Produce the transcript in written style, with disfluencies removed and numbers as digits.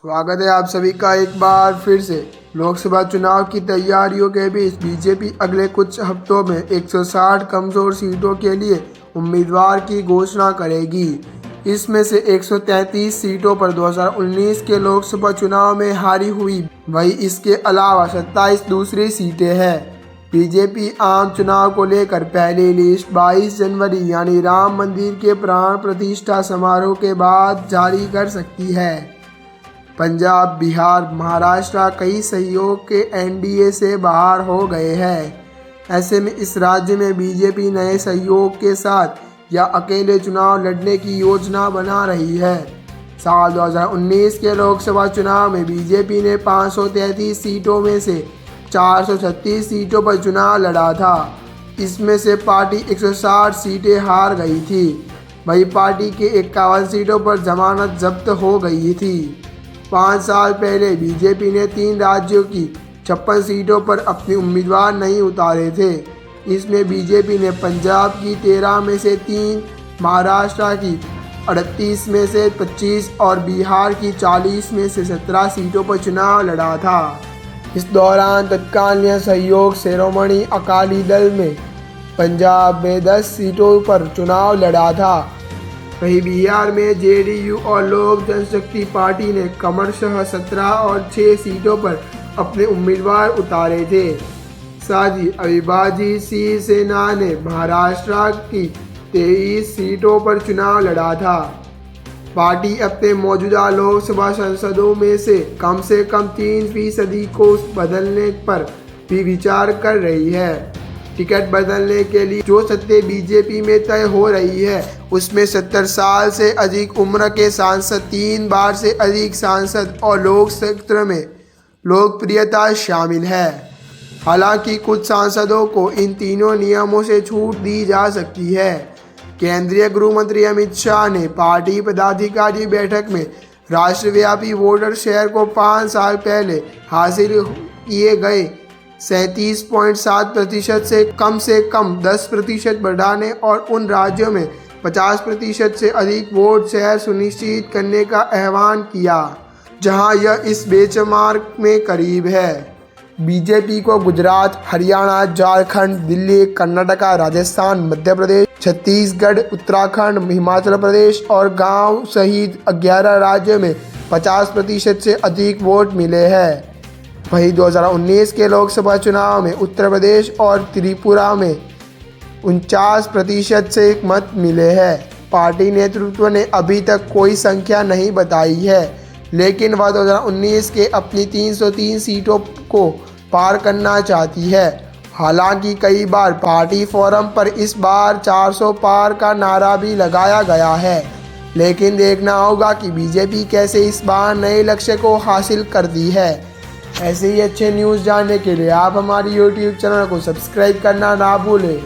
स्वागत है आप सभी का एक बार फिर से। लोकसभा चुनाव की तैयारियों के बीच बीजेपी अगले कुछ हफ्तों में 160 कमजोर सीटों के लिए उम्मीदवार की घोषणा करेगी। इसमें से 133 सीटों पर 2019 के लोकसभा चुनाव में हारी हुई, वही इसके अलावा 27 दूसरी सीटें हैं। बीजेपी आम चुनाव को लेकर पहली लिस्ट 22 जनवरी यानी राम मंदिर के प्राण प्रतिष्ठा समारोह के बाद जारी कर सकती है। पंजाब, बिहार, महाराष्ट्र कई सहयोग के एनडीए से बाहर हो गए हैं। ऐसे में इस राज्य में बीजेपी नए सहयोग के साथ या अकेले चुनाव लड़ने की योजना बना रही है। साल 2019 के लोकसभा चुनाव में बीजेपी ने 533 सीटों में से 436 सीटों पर चुनाव लड़ा था। इसमें से पार्टी 160 सीटें हार गई थी। वही पार्टी के 51 सीटों पर जमानत जब्त हो गई थी। 5 साल पहले बीजेपी ने 3 राज्यों की 56 सीटों पर अपने उम्मीदवार नहीं उतारे थे। इसमें बीजेपी ने पंजाब की 13 में से 3, महाराष्ट्र की 38 में से 25 और बिहार की 40 में से 17 सीटों पर चुनाव लड़ा था। इस दौरान तत्कालीन सहयोग शिरोमणि अकाली दल में पंजाब में 10 सीटों पर चुनाव लड़ा था। वहीं बिहार में जेडीयू और लोक जनशक्ति पार्टी ने क्रमशः 17 और 6 सीटों पर अपने उम्मीदवार उतारे थे। साथ ही अविभाजित शिवसेना ने महाराष्ट्र की 23 सीटों पर चुनाव लड़ा था। पार्टी अपने मौजूदा लोकसभा सांसदों में से कम 3% को बदलने पर भी विचार कर रही है। टिकट बदलने के लिए जो सत्ते बीजेपी में तय हो रही है, उसमें 70 साल से अधिक उम्र के सांसद, 3 बार से अधिक सांसद और लोकतंत्र में लोकप्रियता शामिल है। हालांकि कुछ सांसदों को इन तीनों नियमों से छूट दी जा सकती है। केंद्रीय गृह मंत्री अमित शाह ने पार्टी पदाधिकारी बैठक में राष्ट्रव्यापी वोटर शेयर को 5 साल पहले हासिल किए गए 37.7% से कम 10% बढ़ाने और उन राज्यों में 50% से अधिक वोट शेयर सुनिश्चित करने का आह्वान किया जहां यह इस बेंचमार्क में करीब है। बीजेपी को गुजरात, हरियाणा, झारखंड, दिल्ली, कर्नाटक, राजस्थान, मध्य प्रदेश, छत्तीसगढ़, उत्तराखंड, हिमाचल प्रदेश और गांव सहित 11 राज्यों में 50% से अधिक वोट मिले हैं। वहीं 2019 के लोकसभा चुनाव में उत्तर प्रदेश और त्रिपुरा में 49% से मत मिले हैं। पार्टी नेतृत्व ने अभी तक कोई संख्या नहीं बताई है, लेकिन वह 2019 के अपनी 303 सीटों को पार करना चाहती है। हालांकि कई बार पार्टी फोरम पर इस बार 400 पार का नारा भी लगाया गया है, लेकिन देखना होगा कि बीजेपी कैसे इस बार नए लक्ष्य को हासिल करती है। ऐसे ही अच्छे न्यूज़ जानने के लिए आप हमारी YouTube चैनल को सब्सक्राइब करना ना भूलें।